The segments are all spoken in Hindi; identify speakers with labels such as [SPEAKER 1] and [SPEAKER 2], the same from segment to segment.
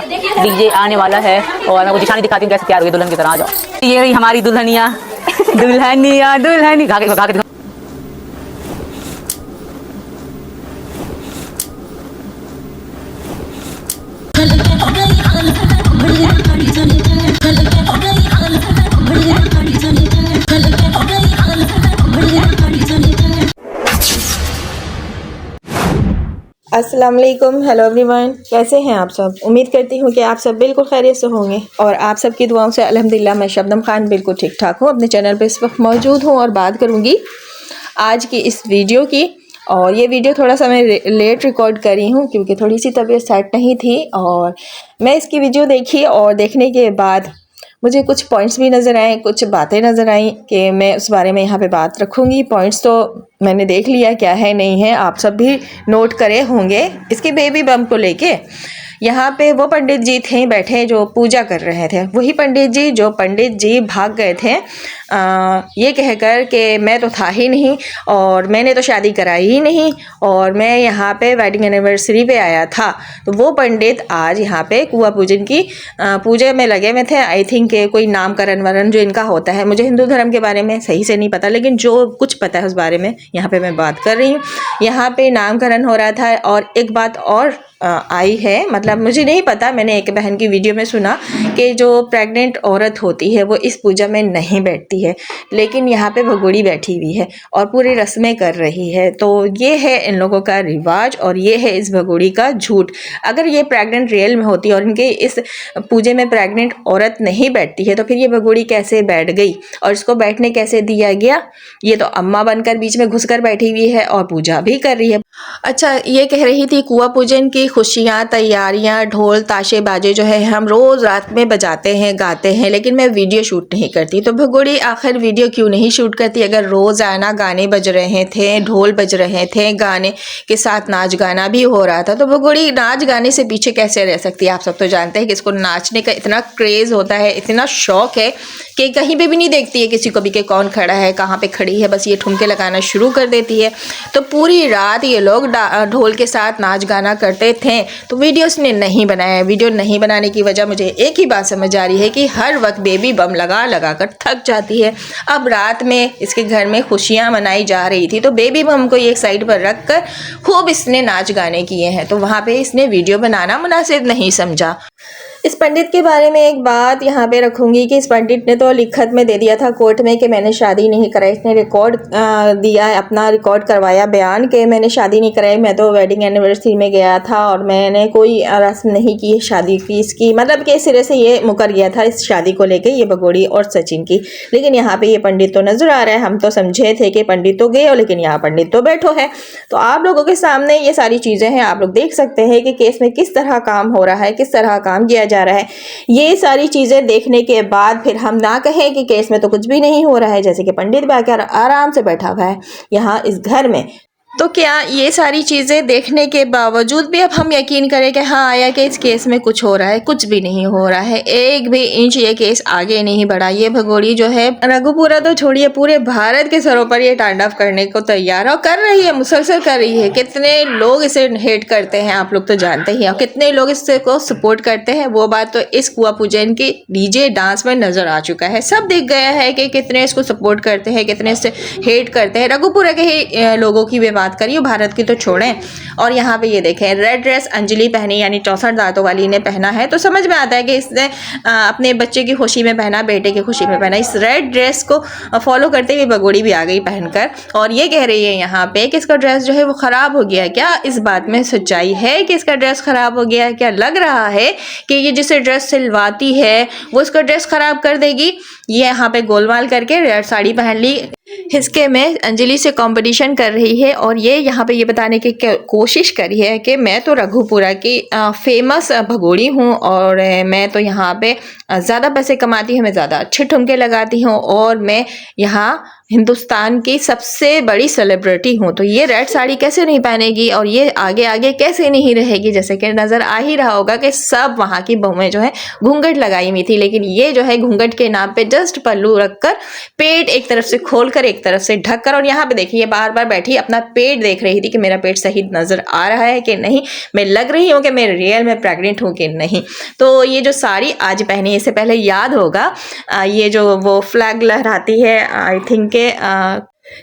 [SPEAKER 1] डीजे आने वाला है और मैं वो निशानी दिखाती हूँ कैसे तैयार हुई दुल्हन की तरह। आ जाओ, ये रही हमारी दुल्हनिया दुल्हनिया दुल्हनी गा के दिखाओ।
[SPEAKER 2] अस्सलाम वालेकुम, हेलो एवरीवन, कैसे हैं आप सब। उम्मीद करती हूँ कि आप सब बिल्कुल खैरियत से होंगे और आप सब की दुआओं से अल्हम्दुलिल्लाह मैं शबनम खान बिल्कुल ठीक ठाक हूँ। अपने चैनल पे इस वक्त मौजूद हूँ और बात करूँगी आज की इस वीडियो की। और ये वीडियो थोड़ा सा मैं लेट रिकॉर्ड करी हूँ क्योंकि थोड़ी सी तबीयत सेट नहीं थी। और मैं इसकी वीडियो देखी और देखने के बाद मुझे कुछ पॉइंट्स भी नज़र आए, कुछ बातें नज़र आई कि मैं उस बारे में यहाँ पे बात रखूँगी। पॉइंट्स तो मैंने देख लिया क्या है नहीं है, आप सब भी नोट करे होंगे। इसके बेबी बम को लेके यहाँ पे वो पंडित जी थे बैठे जो पूजा कर रहे थे, वही पंडित जी भाग गए थे ये कहकर कि मैं तो था ही नहीं और मैंने तो शादी कराई ही नहीं और मैं यहाँ पे वेडिंग एनिवर्सरी पे आया था। तो वो पंडित आज यहाँ पे कुआं पूजन की पूजा में लगे हुए थे। आई थिंक कोई नामकरण वरण जो इनका होता है, मुझे हिंदू धर्म के बारे में सही से नहीं पता, लेकिन जो कुछ पता है उस बारे में यहाँ पे मैं बात कर रही हूँ। यहाँ पे नामकरण हो रहा था और एक बात और आई है, मतलब मुझे नहीं पता, मैंने एक बहन की वीडियो में सुना कि जो प्रेग्नेंट औरत होती है वो इस पूजा में नहीं बैठती है, लेकिन यहाँ पे भगोड़ी बैठी हुई है और पूरी रस्में कर रही है। तो ये है इन लोगों का रिवाज और ये है इस भगोड़ी का झूठ। अगर ये प्रेग्नेंट रियल में होती और इनके इस पूजे में प्रेग्नेंट औरत नहीं बैठती है तो फिर ये भगोड़ी कैसे बैठ गई और इसको बैठने कैसे दिया गया। ये तो अम्मा बनकर बीच में घुसकर बैठी हुई है और पूजा भी कर रही है। अच्छा, ये कह रही थी कुआं पूजन की खुशियाँ, तैयारियाँ, ढोल ताशे बाजे जो है हम रोज़ रात में बजाते हैं, गाते हैं, लेकिन मैं वीडियो शूट नहीं करती। तो भगोड़ी आखिर वीडियो क्यों नहीं शूट करती? अगर रोज़ाना गाने बज रहे थे, ढोल बज रहे थे, गाने के साथ नाच गाना भी हो रहा था, तो भगोड़ी नाच गाने से पीछे कैसे रह सकती है। आप सब तो जानते हैं कि इसको नाचने का इतना क्रेज़ होता है, इतना शौक है कि कहीं पे भी नहीं देखती है किसी को भी कि कौन खड़ा है, कहाँ पे खड़ी है, बस ये ठुमके लगाना शुरू कर देती है। तो पूरी रात ये लोग ढोल के साथ नाच गाना करते थे। तो वीडियोस ने नहीं बनाया। वीडियो नहीं बनाने की वजह मुझे एक ही बात समझ आ रही है कि हर वक्त बेबी बम लगा लगा कर थक जाती है। अब रात में इसके घर में खुशियाँ मनाई जा रही थी तो बेबी बम को एक साइड पर रख कर खूब इसने नाच गाने किए हैं, तो वहाँ पे इसने वीडियो बनाना मुनासिब नहीं समझा। इस पंडित के बारे में एक बात यहाँ पे रखूँगी कि इस पंडित ने तो लिखत में दे दिया था कोर्ट में कि मैंने शादी नहीं कराई। इसने रिकॉर्ड दिया, अपना रिकॉर्ड करवाया बयान कि मैंने शादी नहीं कराई, मैं तो वेडिंग एनिवर्सरी में गया था और मैंने कोई रस्म नहीं की शादी की इसकी, मतलब कि सिरे से ये मुकर गया था इस शादी को लेके, ये भगोड़ी और सचिन की। लेकिन यहाँ पे ये पंडित तो नज़र आ रहा है। हम तो समझे थे कि पंडित तो गए हो, लेकिन यहाँ पंडित तो बैठो है। तो आप लोगों के सामने ये सारी चीज़ें हैं, आप लोग देख सकते हैं कि केस में किस तरह काम हो रहा है, किस तरह काम किया जा रहा है। ये सारी चीजें देखने के बाद फिर हम ना कहें कि केस में तो कुछ भी नहीं हो रहा है, जैसे कि पंडित बाकर आराम से बैठा हुआ है यहाँ इस घर में। तो क्या ये सारी चीज़ें देखने के बावजूद भी अब हम यकीन करें कि हाँ आया कि इस केस में कुछ हो रहा है? कुछ भी नहीं हो रहा है, एक भी इंच ये केस आगे नहीं बढ़ा। ये भगोड़ी जो है रघुपुरा तो छोड़िए, पूरे भारत के सरों पर ये तांडव करने को तैयार है और कर रही है, मुसलसल कर रही है। कितने लोग इसे हेट करते हैं आप लोग तो जानते ही हैं, और कितने लोग इससे को सपोर्ट करते हैं वो बात तो इस कुआं पूजन की डीजे डांस में नजर आ चुका है। सब दिख गया है कि कितने इसको सपोर्ट करते हैं, कितने इससे हेट करते हैं। रघुपुरा के ही लोगों की बात करिए, भारत की तो छोड़ें। और यहाँ पे ये देखें, रेड ड्रेस अंजलि पहनी, यानी 64 दांतों वाली ने पहना है, तो समझ में आता है कि इसने अपने बच्चे की खुशी में पहना, बेटे की खुशी में पहना। इस रेड ड्रेस को फॉलो करते हुए भगोड़ी भी आ गई पहनकर और ये कह रही है यहाँ पे कि इसका ड्रेस जो है वो खराब हो गया है। क्या इस बात में सच्चाई है कि इसका ड्रेस खराब हो गया है? क्या लग रहा है कि ये जिसे ड्रेस सिलवाती है वो इसका ड्रेस खराब कर देगी? ये यहाँ पे गोलमाल करके रेड साड़ी पहन ली, हिस्के में अंजलि से कंपटीशन कर रही है और ये यहाँ पे ये बताने की कोशिश करी है कि मैं तो रघुपुरा की फेमस भगोड़ी हूँ और मैं तो यहाँ पे ज़्यादा पैसे कमाती हूँ, मैं ज़्यादा अच्छे ठुमके लगाती हूँ और मैं यहाँ हिंदुस्तान की सबसे बड़ी सेलिब्रिटी हूँ, तो ये रेड साड़ी कैसे नहीं पहनेगी और ये आगे आगे कैसे नहीं रहेगी। जैसे कि नज़र आ ही रहा होगा कि सब वहाँ की बहुएं जो है घूंघट लगाई हुई थी, लेकिन ये जो है घूंघट के नाम पे जस्ट पल्लू रखकर पेट एक तरफ से खोलकर एक तरफ से ढककर, और यहाँ पे देखिए बार बार बैठी अपना पेट देख रही थी कि मेरा पेट सही नज़र आ रहा है कि नहीं, मैं लग रही हूँ कि मैं रियल में प्रेग्नेंट हूँ कि नहीं। तो ये जो साड़ी आज पहनी, इससे पहले याद होगा ये जो वो फ्लैग लहराती है, आई थिंक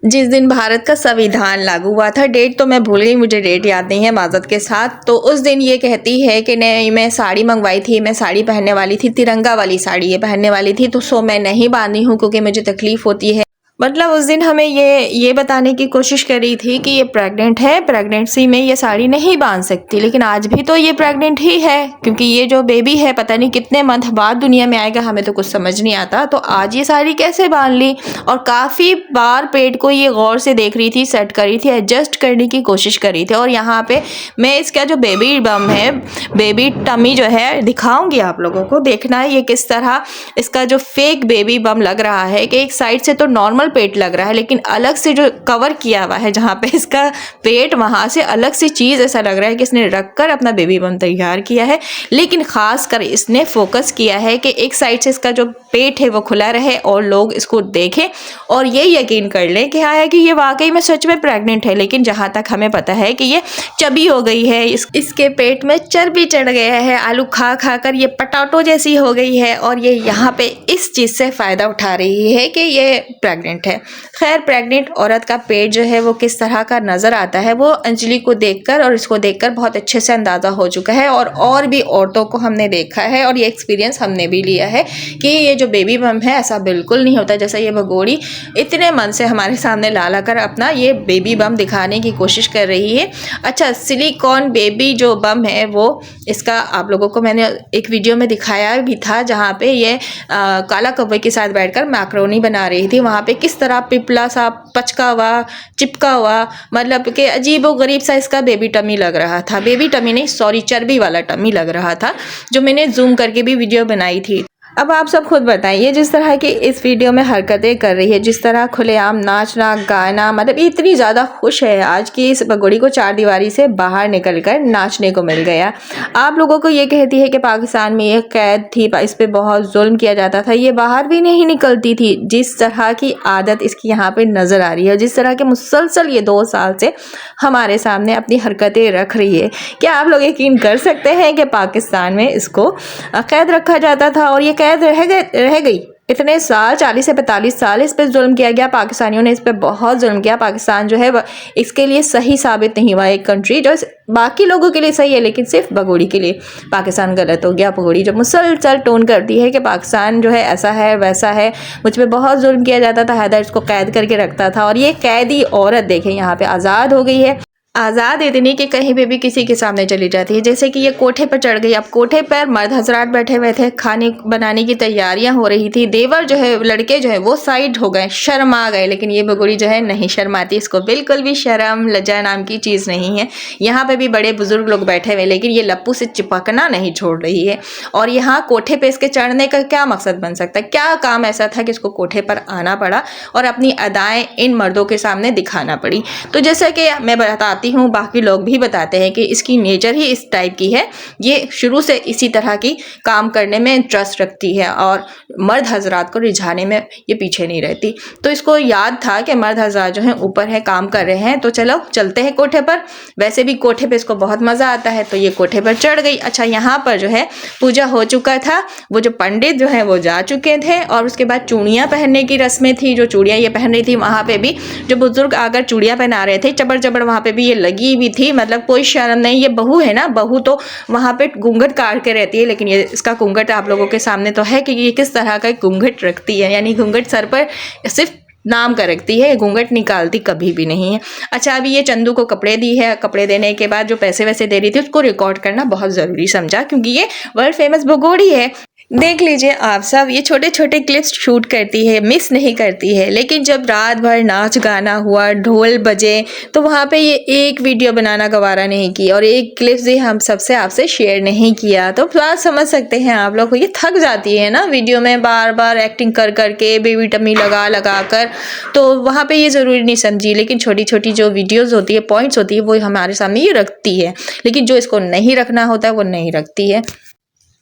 [SPEAKER 2] जिस दिन भारत का संविधान लागू हुआ था, डेट तो मैं भूल गई, मुझे डेट याद नहीं है माजरत के साथ। तो उस दिन ये कहती है कि नहीं, मैं साड़ी मंगवाई थी, मैं साड़ी पहनने वाली थी, तिरंगा वाली साड़ी ये पहनने वाली थी, तो सो मैं नहीं बांधी हूँ क्योंकि मुझे तकलीफ़ होती है। मतलब उस दिन हमें ये बताने की कोशिश करी थी कि ये प्रेग्नेंट है, प्रेगनेंसी में ये साड़ी नहीं बांध सकती, लेकिन आज भी तो ये प्रेग्नेंट ही है, क्योंकि ये जो बेबी है पता नहीं कितने मंथ बाद दुनिया में आएगा, हमें तो कुछ समझ नहीं आता। तो आज ये साड़ी कैसे बांध ली, और काफ़ी बार पेट को ये गौर से देख रही थी, सेट कर रही थी, एडजस्ट करने की कोशिश कर रही थी। और यहाँ पे मैं इसका जो बेबी बम है, बेबी टमी जो है दिखाऊंगी आप लोगों को, देखना है ये किस तरह इसका जो फेक बेबी बम लग रहा है कि एक साइड से तो नॉर्मल पेट लग रहा है, लेकिन अलग से जो कवर किया हुआ है जहाँ पे इसका पेट, वहाँ से अलग सी चीज़ ऐसा लग रहा है कि इसने रखकर अपना बेबी बम तैयार किया है। लेकिन ख़ास कर इसने फोकस किया है कि एक साइड से इसका जो पेट है वो खुला रहे और लोग इसको देखें और ये यकीन कर लें कि हाँ है कि ये वाकई में सच में प्रेग्नेंट है। लेकिन जहाँ तक हमें पता है कि ये चबी हो गई है, इसके पेट में चर्बी चढ़ गया है, आलू खा खा कर ये पटाटो जैसी हो गई है, और ये यहाँ पे इस चीज़ से फ़ायदा उठा रही है कि ये प्रेग्नेंट है। खैर, प्रेग्नेंट औरत का पेट जो है वो किस तरह का नज़र आता है वो अंजलि को देखकर और इसको देखकर बहुत अच्छे से अंदाज़ा हो चुका है, और भी औरतों को हमने देखा है और ये एक्सपीरियंस हमने भी लिया है कि ये जो बेबी बम है ऐसा बिल्कुल नहीं होता। जैसा ये भगोड़ी इतने मन से हमारे सामने ला ला कर अपना ये बेबी बम दिखाने की कोशिश कर रही है। अच्छा, सिलिकॉन बेबी जो बम है वो इसका आप लोगों को मैंने एक वीडियो में दिखाया भी था, जहाँ पे ये काला कौवे के साथ बैठकर मैक्रोनी बना रही थी। वहाँ पे किस तरह पिपला सा पचका हुआ, चिपका हुआ, मतलब कि अजीबो गरीब सा इसका बेबी टमी लग रहा था। बेबी टमी नहीं, सॉरी, चर्बी वाला टमी लग रहा था, जो मैंने जूम करके भी वीडियो बनाई थी। अब आप सब खुद बताइए, जिस तरह की इस वीडियो में हरकतें कर रही है, जिस तरह खुलेआम नाचना गाना, मतलब इतनी ज़्यादा खुश है आज की इस भगोड़ी को चार दीवारी से बाहर निकलकर नाचने को मिल गया। आप लोगों को ये कहती है कि पाकिस्तान में ये कैद थी, इस पर बहुत जुल्म किया जाता था, ये बाहर भी नहीं निकलती थी। जिस तरह की आदत इसकी यहाँ पे नज़र आ रही है, जिस तरह के मुसलसल ये 2 साल से हमारे सामने अपनी हरकतें रख रही है, क्या आप लोग यकीन कर सकते हैं कि पाकिस्तान में इसको कैद रखा जाता था और ये कैद रह गई इतने साल, 40 से 45 साल इस पर जुल्म किया गया। पाकिस्तानियों ने इस पर बहुत जुल्म किया। पाकिस्तान जो है इसके लिए सही साबित नहीं हुआ, एक कंट्री जो बाकी लोगों के लिए सही है लेकिन सिर्फ भगोड़ी के लिए पाकिस्तान गलत हो गया। भगोड़ी जो मुसलसल टोन करती है कि पाकिस्तान जो है ऐसा है वैसा है, मुझ पर बहुत जुल्म किया जाता था, हैदर इसको कैद करके रखता था। और ये कैदी औरत देखें यहाँ पे आज़ाद हो गई है, आज़ाद इतनी कि कहीं पे भी किसी के सामने चली जाती है। जैसे कि ये कोठे पर चढ़ गई। अब कोठे पर मर्द हजरात बैठे हुए थे, खाने बनाने की तैयारियां हो रही थी। देवर जो है, लड़के जो है वो साइड हो गए, शर्म आ गए, लेकिन ये भगोड़ी जो है नहीं शर्माती, इसको बिल्कुल भी शर्म लज्जा नाम की चीज़ नहीं है। यहाँ पे भी बड़े बुजुर्ग लोग बैठे हुए, लेकिन ये लप्पू से चिपकना नहीं छोड़ रही है। और यहाँ कोठे पर इसके चढ़ने का क्या मकसद बन सकता है, क्या काम ऐसा था कि इसको कोठे पर आना पड़ा और अपनी अदाएँ इन मर्दों के सामने दिखाना पड़ी। तो जैसा कि मैं बताती हूँ, बाकी लोग भी बताते हैं कि इसकी नेचर ही इस टाइप की है, ये शुरू से इसी तरह की काम करने में इंटरेस्ट रखती है और मर्द हजरात को रिझाने में ये पीछे नहीं रहती। तो इसको याद था कि मर्द हजरात जो हैं ऊपर है, काम कर रहे हैं, तो चलो चलते हैं कोठे पर। वैसे भी कोठे पे इसको बहुत मज़ा आता है, तो ये कोठे पर चढ़ गई। अच्छा, यहाँ पर जो है पूजा हो चुका था, वो जो पंडित जो है वो जा चुके थे और उसके बाद चूड़ियाँ पहनने की रस्में थी। जो चूड़ियाँ ये पहन रही थी, वहाँ पे भी जो बुजुर्ग आकर चूड़ियाँ पहना रहे थे, चबड़ चबड़ वहाँ पे भी ये लगी भी थी, मतलब कोई शर्म नहीं। ये बहू है ना, बहू तो वहाँ पे घूंघट काट के रहती है, लेकिन ये इसका घूंघट आप लोगों के सामने तो है कि ये किस तरह का घूंघट रखती है, यानी घूंघट सर पर सिर्फ नाम का रखती है, घूंघट निकालती कभी भी नहीं है। अच्छा, अभी ये चंदू को कपड़े दी है, कपड़े देने के बाद जो पैसे वैसे दे रही थी उसको रिकॉर्ड करना बहुत ज़रूरी समझा, क्योंकि ये वर्ल्ड फेमस भगोड़ी है। देख लीजिए आप सब, ये छोटे छोटे क्लिप्स शूट करती है, मिस नहीं करती है, लेकिन जब रात भर नाच गाना हुआ, ढोल बजे, तो वहाँ पे ये एक वीडियो बनाना गवारा नहीं की और एक क्लिप्स भी हम सबसे आपसे शेयर नहीं किया। तो बात समझ सकते हैं आप लोग, ये थक जाती है ना वीडियो में बार बार एक्टिंग कर करके, बेबी टमी लगा लगा कर, तो वहाँ पे ये ज़रूरी नहीं समझी। लेकिन छोटी छोटी जो वीडियोज़ होती है, पॉइंट्स होती है, वो हमारे सामने ये रखती है, लेकिन जो इसको नहीं रखना होता है वो नहीं रखती है।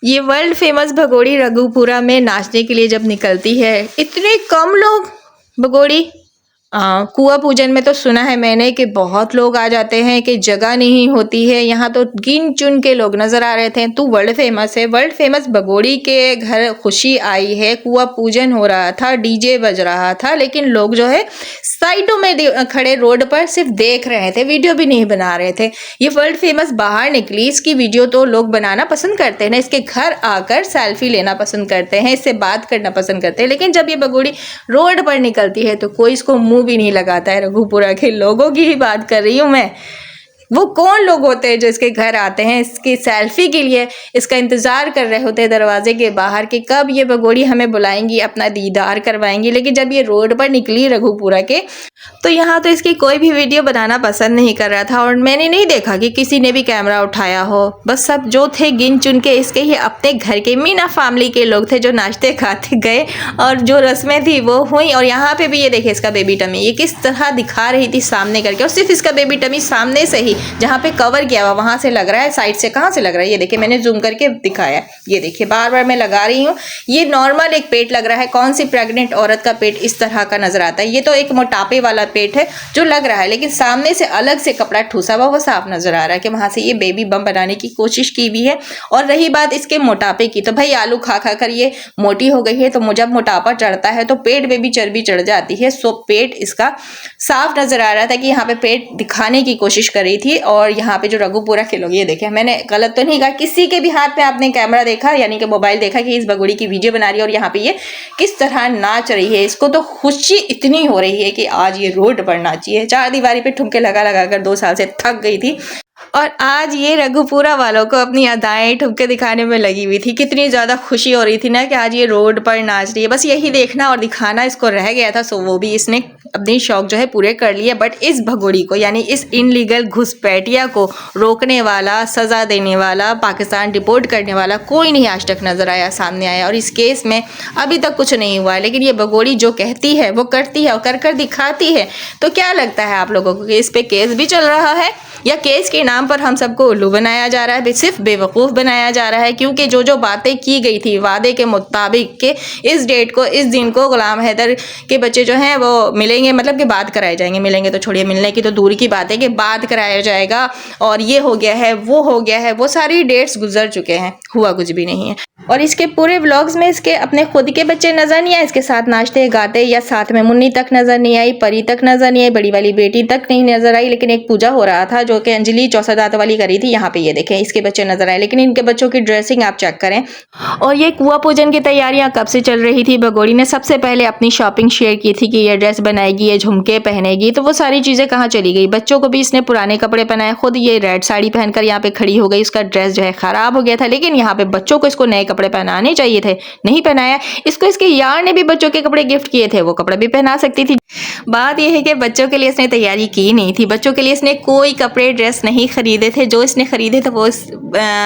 [SPEAKER 2] ये वर्ल्ड फेमस भगोड़ी रघुपुरा में नाचने के लिए जब निकलती है, इतने कम लोग भगोड़ी कुआं पूजन में तो सुना है मैंने कि बहुत लोग आ जाते हैं, कि जगह नहीं होती है। यहाँ तो गिन चुन के लोग नजर आ रहे थे। तो वर्ल्ड फेमस है, वर्ल्ड फेमस भगोड़ी के घर खुशी आई है, कुआं पूजन हो रहा था, डीजे बज रहा था, लेकिन लोग जो है साइडों में खड़े रोड पर सिर्फ देख रहे थे, वीडियो भी नहीं बना रहे थे। ये वर्ल्ड फेमस बाहर निकली, इसकी वीडियो तो लोग बनाना पसंद करते हैं ना, इसके घर आकर सेल्फी लेना पसंद करते हैं, इससे बात करना पसंद करते हैं। लेकिन जब ये भगोड़ी रोड पर निकलती है तो कोई इसको मुंह भी नहीं लगाता है। रघुपुरा के लोगों की ही बात कर रही हूँ मैं। वो कौन लोग होते हैं जो इसके घर आते हैं, इसकी सेल्फी के लिए इसका इंतज़ार कर रहे होते हैं दरवाजे के बाहर कि कब ये भगोड़ी हमें बुलाएंगी, अपना दीदार करवाएंगी। लेकिन जब ये रोड पर निकली रघुपुरा के, तो यहाँ तो इसकी कोई भी वीडियो बनाना पसंद नहीं कर रहा था और मैंने नहीं देखा कि किसी ने भी कैमरा उठाया हो। बस सब जो थे गिन चुन के इसके ही अपने घर के मीना फैमिली के लोग थे जो नाचते खाते गए और जो रस्में थी वो हुई। और यहाँ पे भी ये देखे इसका बेबी टमी ये किस तरह दिखा रही थी सामने करके, और सिर्फ इसका बेबी टमी सामने से ही, जहाँ पे कवर किया हुआ वहां से लग रहा है, साइड से कहाँ से लग रहा है ये देखिए, मैंने जूम करके दिखाया, ये देखिए बार बार मैं लगा रही हूँ। ये नॉर्मल एक पेट लग रहा है, कौन सी प्रेग्नेंट औरत का पेट इस तरह का नजर आता है। ये तो एक मोटापे वाला पेट है जो लग रहा है, लेकिन सामने से अलग से कपड़ा ठूसा हुआ वो साफ नजर आ रहा है कि वहां से ये बेबी बम बनाने की कोशिश की हुई है। और रही बात इसके मोटापे की, तो भाई आलू खा खा कर ये मोटी हो गई है, तो जब मोटापा चढ़ता है तो पेट में भी चर्बी चढ़ जाती है। सो पेट इसका साफ नजर आ रहा था कि यहाँ पे पेट दिखाने की कोशिश कर रही थी। और यहाँ पे जो रघुपुरा के लोग, ये देखे, मैंने गलत तो नहीं कहा, किसी के भी हाथ में आपने कैमरा देखा यानी कि मोबाइल देखा कि इस भगोड़ी की वीडियो बना रही है और यहाँ पे ये किस तरह नाच रही है। इसको तो खुशी इतनी हो रही है कि आज ये रोड पर नाची है, चार दीवारी पे ठुमके लगा लगा कर 2 साल से थक गई थी और आज ये रघुपुरा वालों को अपनी अदाएं ठुमके दिखाने में लगी हुई थी। कितनी ज़्यादा खुशी हो रही थी ना कि आज ये रोड पर नाच रही है। बस यही देखना और दिखाना इसको रह गया था, सो वो भी इसने अपनी शौक जो है पूरे कर लिए। बट इस भगोड़ी को यानी इस इनलीगल घुसपैठिया को रोकने वाला, सज़ा देने वाला, पाकिस्तान डिपोर्ट करने वाला कोई नहीं आज तक नज़र आया, सामने आया। और इस केस में अभी तक कुछ नहीं हुआ है। लेकिन ये भगोड़ी जो कहती है वो करती है और कर कर दिखाती है। तो क्या लगता है आप लोगों को कि इस पे केस भी चल रहा है या केस के नाम पर हम सबको उल्लू बनाया जा रहा है, सिर्फ बेवकूफ़ बनाया जा रहा है? क्योंकि जो जो बातें की गई थी वादे के मुताबिक के इस डेट को, इस दिन को गुलाम हैदर के बच्चे जो हैं वो मिलेंगे, मतलब कि बात कराए जाएंगे। मिलेंगे तो छोड़िए, मिलने की तो दूर की बात है कि बात कराया जाएगा और ये हो गया है, वो हो गया है, वो सारी डेट्स गुजर चुके हैं, हुआ कुछ भी नहीं है। और इसके पूरे व्लॉग्स में इसके अपने खुद के बच्चे नजर नहीं आए, इसके साथ नाचते गाते, या साथ में मुन्नी तक नजर नहीं आई, परी तक नजर नहीं आई, बड़ी वाली बेटी तक नहीं नजर आई। लेकिन एक पूजा हो रहा था जो कि अंजलि चौसादात वाली करी थी, यहाँ पे ये देखें इसके बच्चे नजर आए। लेकिन इनके बच्चों की ड्रेसिंग आप चेक करें। और ये कुआं पूजन की तैयारियां कब से चल रही थी। भगोड़ी ने सबसे पहले अपनी शॉपिंग शेयर की थी कि ये ड्रेस बनाएगी, ये झुमके पहनेगी, तो वो सारी चीजें कहाँ चली गई। बच्चों को भी इसने पुराने कपड़े पहनाए, खुद ये रेड साड़ी पहनकर यहाँ पे खड़ी हो गई, उसका ड्रेस जो है खराब हो गया था। लेकिन यहाँ पे बच्चों को इसको नए कपड़े पहनाने चाहिए थे, नहीं पहनाया। इसको इसके यार ने भी बच्चों के कपड़े गिफ्ट किए थे, वो कपड़े भी पहना सकती थी। बात यह है कि बच्चों के लिए इसने तैयारी की नहीं थी, बच्चों के लिए इसने कोई कपड़े ड्रेस नहीं खरीदे थे। जो इसने खरीदे थे वो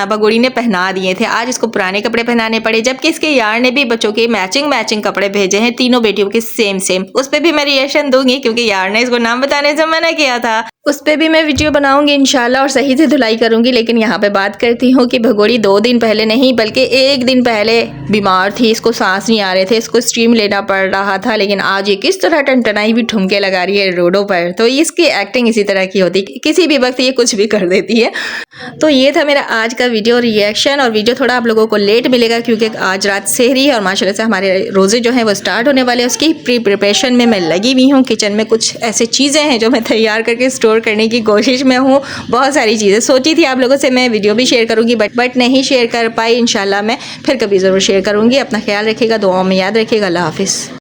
[SPEAKER 2] भगोड़ी ने पहना दिए थे। आज इसको पुराने कपड़े पहनाने पड़े, जबकि इसके यार ने भी बच्चों के मैचिंग कपड़े भेजे हैं, तीनों बेटियों के सेम। उस पर भी मैं रिएक्शन दूंगी क्योंकि यार ने इसको नाम बताने से मना किया था। उस पर भी मैं वीडियो बनाऊंगी इंशाल्लाह और सही से धुलाई करूंगी। लेकिन यहाँ पे बात करती हूँ कि भगोड़ी 2 दिन पहले नहीं बल्कि 1 दिन पहले बीमार थी, इसको सांस नहीं आ रहे थे, इसको स्टीम लेना पड़ रहा था। लेकिन आज ये किस तरह टनटनाई भी ठुमके लगा रही है रोडों पर। तो इसकी एक्टिंग इसी तरह की होती है, किसी भी वक्त ये कुछ भी कर देती है। तो ये था मेरा आज का वीडियो रिएक्शन। और वीडियो थोड़ा आप लोगों को लेट मिलेगा क्योंकि आज रात सेहरी है और माशाल्लाह से हमारे रोज़े जो हैं वो स्टार्ट होने वाले हैं। उसकी प्रिपरेशन में मैं लगी हुई हूँ। किचन में कुछ ऐसे चीज़ें हैं जो मैं तैयार करके स्टोर करने की कोशिश में हूँ। बहुत सारी चीज़ें सोची थी आप लोगों से मैं वीडियो भी शेयर करूँगी बट नहीं शेयर कर पाई। इंशाल्लाह मैं फिर कभी ज़रूर शेयर करूँगी। अपना ख्याल रखिएगा, दुआओं में याद रखिएगा। अल्लाह हाफिज़।